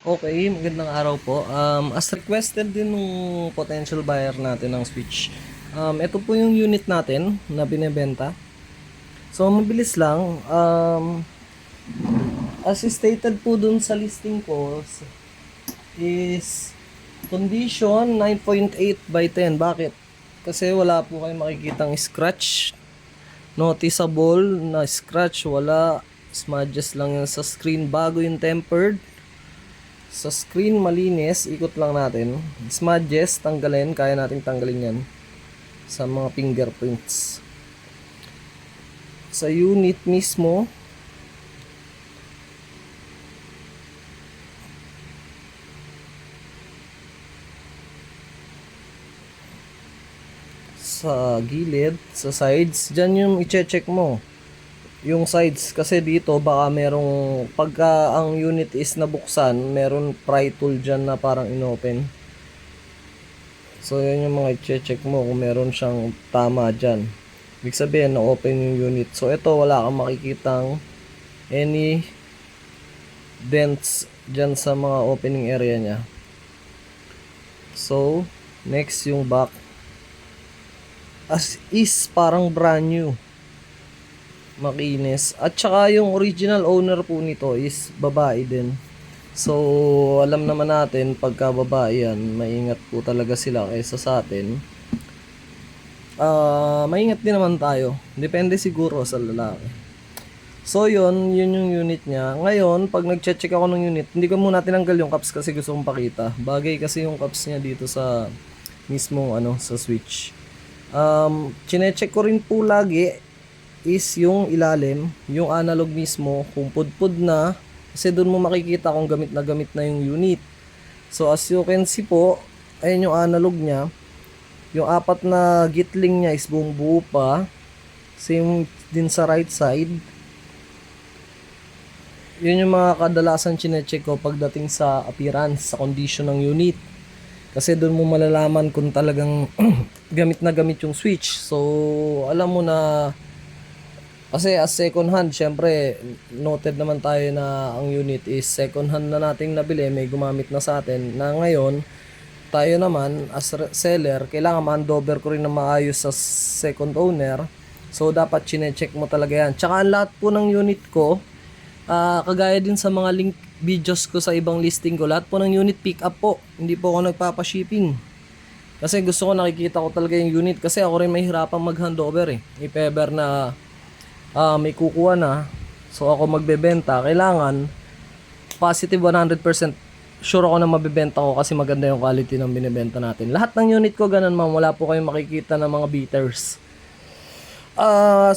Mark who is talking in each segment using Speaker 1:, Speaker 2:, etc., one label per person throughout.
Speaker 1: Okay, magandang araw po. As requested din nung potential buyer natin ng Switch, ito po yung unit natin na binebenta. So, mabilis lang. As stated po dun sa listing ko is condition 9.8 by 10. Bakit? Kasi wala po kayong makikitang scratch. Noticeable na scratch, wala. Smudges lang yan sa screen bago yung tempered. Sa screen malinis, ikot lang natin. Smudges, tanggalin, kaya nating tanggalin yan sa mga fingerprints. Sa unit mismo, sa gilid, sa sides, dyan yung i-check mo. Yung sides, kasi dito baka merong, pagka ang unit is nabuksan, meron pry tool dyan na parang inopen. So, yun yung mga i-check mo kung meron siyang tama dyan. Ibig sabihin, na-open yung unit. So, ito, wala kang makikitang any dents dyan sa mga opening area niya. So, next yung back. As is, parang brand new. Makinis. At saka yung original owner po nito is babae din. So, alam naman natin, pagka babae yan, maingat po talaga sila kaysa sa atin. Maingat din naman tayo. Depende siguro sa lalaki. So, yun yung unit niya. Ngayon, pag nag-check ako ng unit, hindi ko muna tinanggal yung caps kasi gusto kong pakita. Bagay kasi yung caps niya dito sa mismong sa switch. Chine-check ko rin po lagi is yung ilalim, yung analog mismo, kung pudpud na, kasi doon mo makikita kung gamit na yung unit. So as you can see po, ayun yung analog niya. Yung apat na gitling niya is buong buo pa. Same din sa right side. Yun yung mga kadalasan chine-check ko pagdating sa appearance, sa condition ng unit. Kasi doon mo malalaman kung talagang gamit na gamit yung switch. So alam mo na. Kasi as second hand, syempre, noted naman tayo na ang unit is second hand na nating nabili, may gumamit na sa atin. Na ngayon, tayo naman, as seller, kailangan ma-handover ko rin na maayos sa second owner. So, dapat chine-check mo talaga yan. Tsaka ang lahat po ng unit ko, kagaya din sa mga link videos ko sa ibang listing ko, lahat po ng unit pick up po. Hindi po ako nagpapa-shipping. Kasi gusto ko nakikita ko talaga yung unit. Kasi ako rin mahihirapan mag-handover eh. If ever na may kukuha na, so ako magbebenta, kailangan positive 100% sure ako na mabebenta ko kasi maganda yung quality ng binebenta natin. Lahat ng unit ko ganun, ma'am. Wala po kayong makikita ng mga beaters.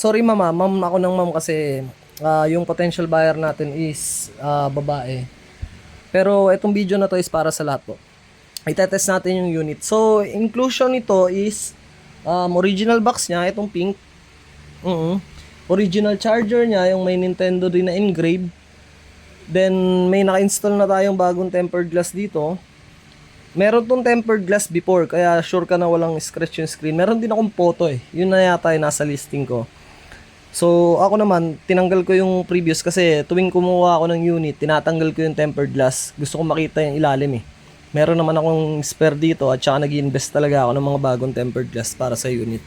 Speaker 1: Sorry ma'am, ako ng ma'am kasi yung potential buyer natin is babae. Pero itong video na to is para sa lahat po. Itetest natin yung unit. So, inclusion nito is original box niya, itong pink. Original charger niya, yung may Nintendo din na engrave. Then, may naka-install na tayong bagong tempered glass dito. Meron tong tempered glass before, kaya sure ka na walang scratch yung screen. Meron din akong photo eh. Yun na yata yung nasa listing ko. So, ako naman, tinanggal ko yung previous kasi tuwing kumuha ako ng unit, tinatanggal ko yung tempered glass. Gusto ko makita yung ilalim eh. Meron naman akong spare dito at saka nag-invest talaga ako ng mga bagong tempered glass para sa unit.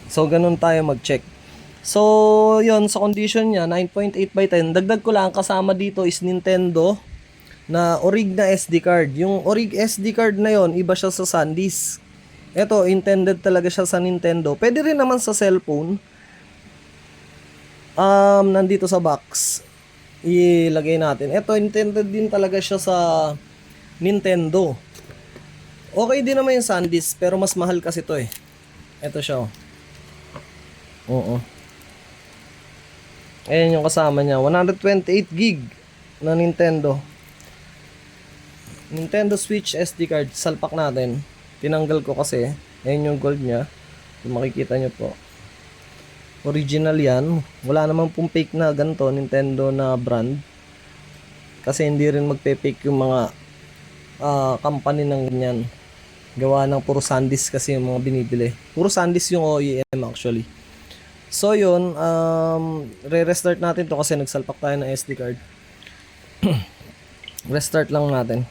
Speaker 1: So, ganun tayo mag-check. So, yon sa condition niya, 9.8 by 10. Dagdag ko lang, kasama dito is Nintendo na orig na SD card. Yung orig SD card na yon, iba siya sa SanDisk. Ito, intended talaga siya sa Nintendo. Pwede rin naman sa cellphone. Nandito sa box, ilagay natin. Ito, intended din talaga siya sa Nintendo. Okay din naman yung SanDisk, pero mas mahal kasi to eh. Ito siya oh. Oo. Ayan yung kasama niya, 128 gig na Nintendo Switch SD card. Salpak natin, tinanggal ko kasi ayan yung gold niya, kung makikita nyo po, original yan. Wala naman pong fake na ganito Nintendo na brand, kasi hindi rin magpe-fake yung mga company ng ganyan. Gawa ng puro SanDisk kasi yung mga binibili, puro SanDisk yung OEM actually. So yun, re-restart natin to kasi nagsalpak tayo ng SD card. Restart lang natin.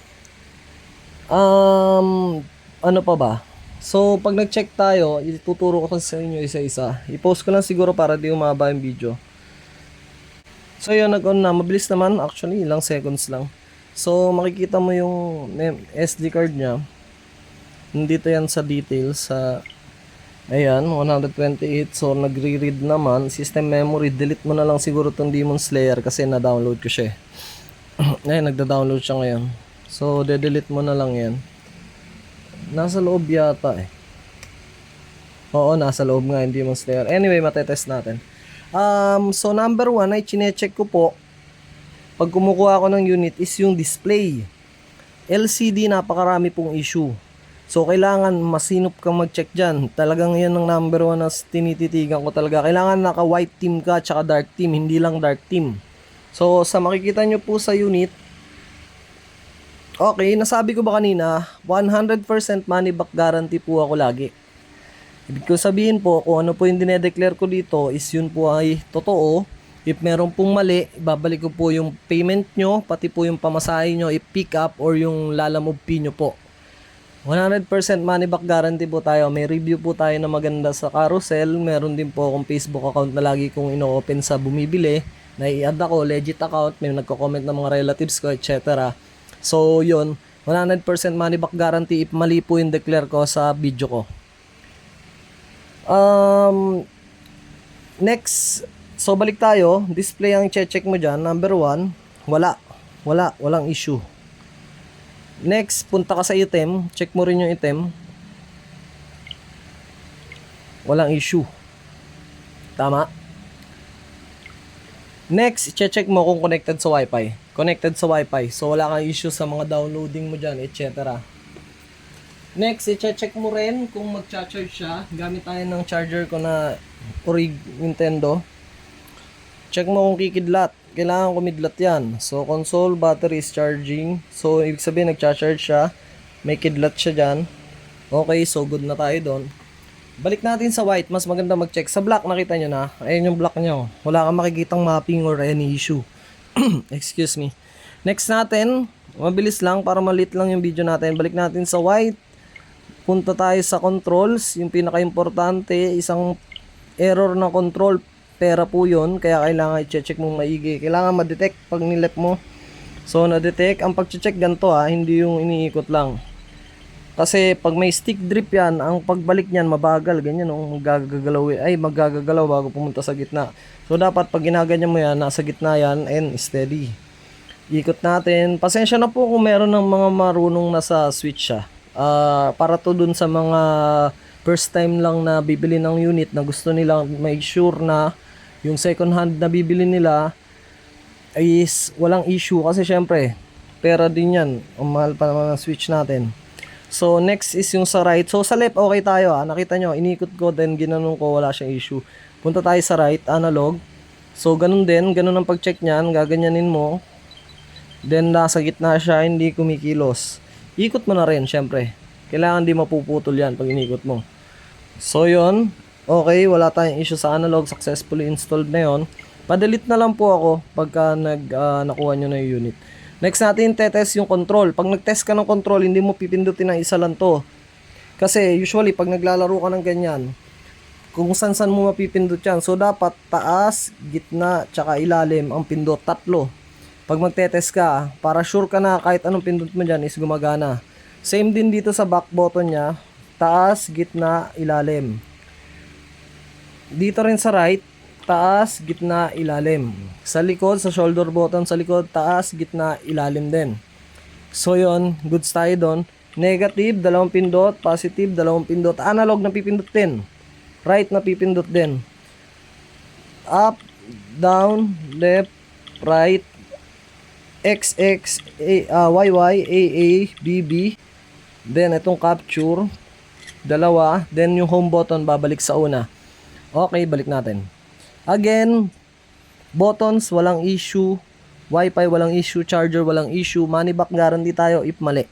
Speaker 1: Ano pa ba? So, pag nag-check tayo, ituturo ko sa inyo isa-isa. I-post ko lang siguro para di umaba yung video. So, yun, nag-on na. Mabilis naman. Actually, ilang seconds lang. So, makikita mo yung SD card niya. Nandito yan sa details. Ayan, 128. So, nagre-read naman. System memory. Delete mo na lang siguro itong Demon Slayer kasi na-download ko siya. Ayan, nagda-download siya ngayon. So, de-delete mo na lang yan. Nasa loob yata eh. Oo, nasa loob nga yung Demon Slayer. Anyway, matetest natin. So, number 1 ay chinecheck ko po. Pag kumukuha ako ng unit is yung display. LCD, napakarami pong issue. So, kailangan masinop kang mag-check dyan. Talagang yan ang number 1 na tinititigan ko talaga. Kailangan naka-white team ka tsaka dark team, hindi lang dark team. So, sa makikita nyo po sa unit, okay, nasabi ko ba kanina, 100% money back guarantee po ako lagi. Ibig ko sabihin po, kung ano po yung dinedeclare ko dito is yun po ay totoo. If meron pong mali, babalik ko po yung payment nyo, pati po yung pamasahe nyo, i-pick up or yung lalamove fee nyo po. 100% money back guarantee po tayo. May review po tayo na maganda sa Carousel. Meron din po akong Facebook account na lagi kong ino-open sa bumibili. Na i-add ako, legit account, may nagko-comment ng mga relatives ko, etc. So, yun, 100% money back guarantee if mali po yung declare ko sa video ko. Next, so balik tayo. Display ang check mo dyan. Number 1, walang issue. Next, punta ka sa item. Check mo rin yung item. Walang issue. Tama? Next, check mo kung connected sa Wi-Fi. Connected sa Wi-Fi. So, wala kang issue sa mga downloading mo dyan, etc. Next, i-check mo rin kung mag-charge siya. Gamit tayo ng charger ko na Orig Nintendo. Check mo kung kikidlat. Kailangan kumidlat yan. So, console battery is charging. So, ibig sabihin nag-charge siya. May kidlat siya dyan. Okay, so good na tayo doon. Balik natin sa white. Mas maganda mag-check. Sa black, nakita nyo na. Ayan yung black nyo. Wala kang makikitang mapping or any issue. Excuse me. Next natin, mabilis lang para malit lang yung video natin. Balik natin sa white. Punta tayo sa controls. Yung pinaka-importante, isang error na control. Pera po yun. Kaya kailangan i-check mong maigi. Kailangan ma-detect pag nilep mo. So, na-detect. Ang pag-check ganito hindi yung iniikot lang. Kasi pag may stick drip yan, ang pagbalik niyan mabagal. Ganyan, magagagalaw bago pumunta sa gitna. So, dapat pag ginaganyan mo yan, nasa gitna yan and steady. Ikot natin. Pasensya na po kung meron ng mga marunong na sa switch siya. Para to dun sa mga first time lang na bibili ng unit na gusto nilang make sure na yung second hand na bibili nila is walang issue. Kasi syempre, pera din yan. Ang mahal pa naman ang switch natin. So, next is yung sa right. So, sa left, okay tayo Nakita nyo, inikot ko, then ginanong ko, wala siyang issue. Punta tayo sa right, analog. So, ganun din, ganun ang pag-check nyan. Gaganyanin mo. Then, nasa gitna siya, hindi kumikilos. Ikot mo na rin, syempre. Kailangan di mapuputol yan pag inikot mo. So, yun. Okay, wala tayong issue sa analog. Successfully installed na yon. Pa-delete na lang po ako pagka nakuha nyo na yung unit. Next natin, tetest yung control. Pag nag-test ka ng control, hindi mo pipindutin ng isa lang to. Kasi usually, pag naglalaro ka ng ganyan, kung saan mo mapipindot yan. So, dapat taas, gitna, tsaka ilalim ang pindot. 3. Pag magtetest ka, para sure ka na kahit anong pindot mo dyan is gumagana. Same din dito sa back button niya. Taas, gitna, ilalim. Dito rin sa right, taas, gitna, ilalim. Sa likod, sa shoulder button sa likod, taas, gitna, ilalim din. So yon, goods tayo doon. Negative, 2 pindot. Positive, 2 pindot. Analog na pipindot din. Right na pipindot din. Up, down, left, right, X, YY, AA, BB. Then itong capture, 2. Then yung home button, babalik sa una. Okay, balik natin. Again, buttons, walang issue. Wi-Fi, walang issue. Charger, walang issue. Money back guarantee tayo if mali.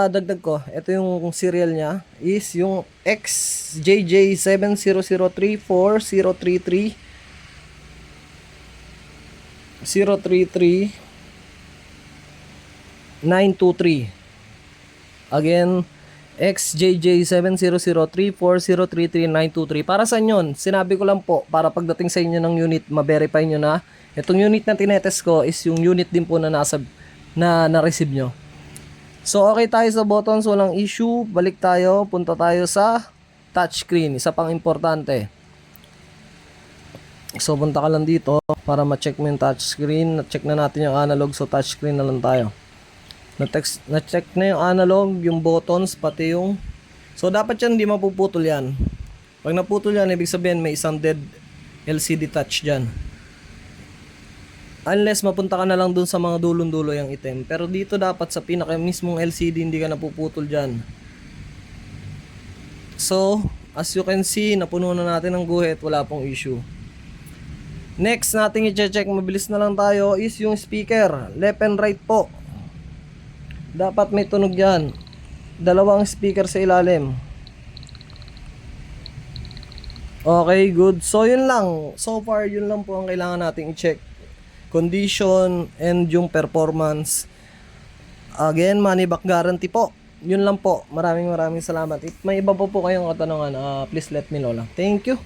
Speaker 1: Dagdag ko. Ito yung serial niya. Is yung XJJ70034033033 923. Again, XJJ70034033 Para sa yun? Sinabi ko lang po, para pagdating sa inyo ng unit, ma-verify nyo na itong unit na tinetest ko is yung unit din po na na-receive nyo. So okay tayo sa buttons, walang issue. Balik tayo, punta tayo sa touchscreen, isa pang importante. So punta ka lang dito para ma-check mo yung touchscreen. Na-check na natin yung analog, so touchscreen na lang tayo. Na-check na yung analog, yung buttons, pati yung... So dapat yan, hindi mapuputol yan. Pag naputol yan, ibig sabihin may isang dead LCD touch dyan. Unless mapunta ka na lang dun sa mga dulong-dulo yung item. Pero dito dapat sa pinaka mismong LCD, hindi ka napuputol dyan. So, as you can see, napuno na natin ng guhit, wala pong issue. Next natin i-check, mabilis na lang tayo, is yung speaker. Left and right po. Dapat may tunog yan. Dalawang speaker sa ilalim. Okay, good. So yun lang. So far, yun lang po ang kailangan nating i-check. Condition and yung performance. Again, money back guarantee po. Yun lang po. Maraming salamat. If may iba po kayong katanungan, please let me know lang. Thank you.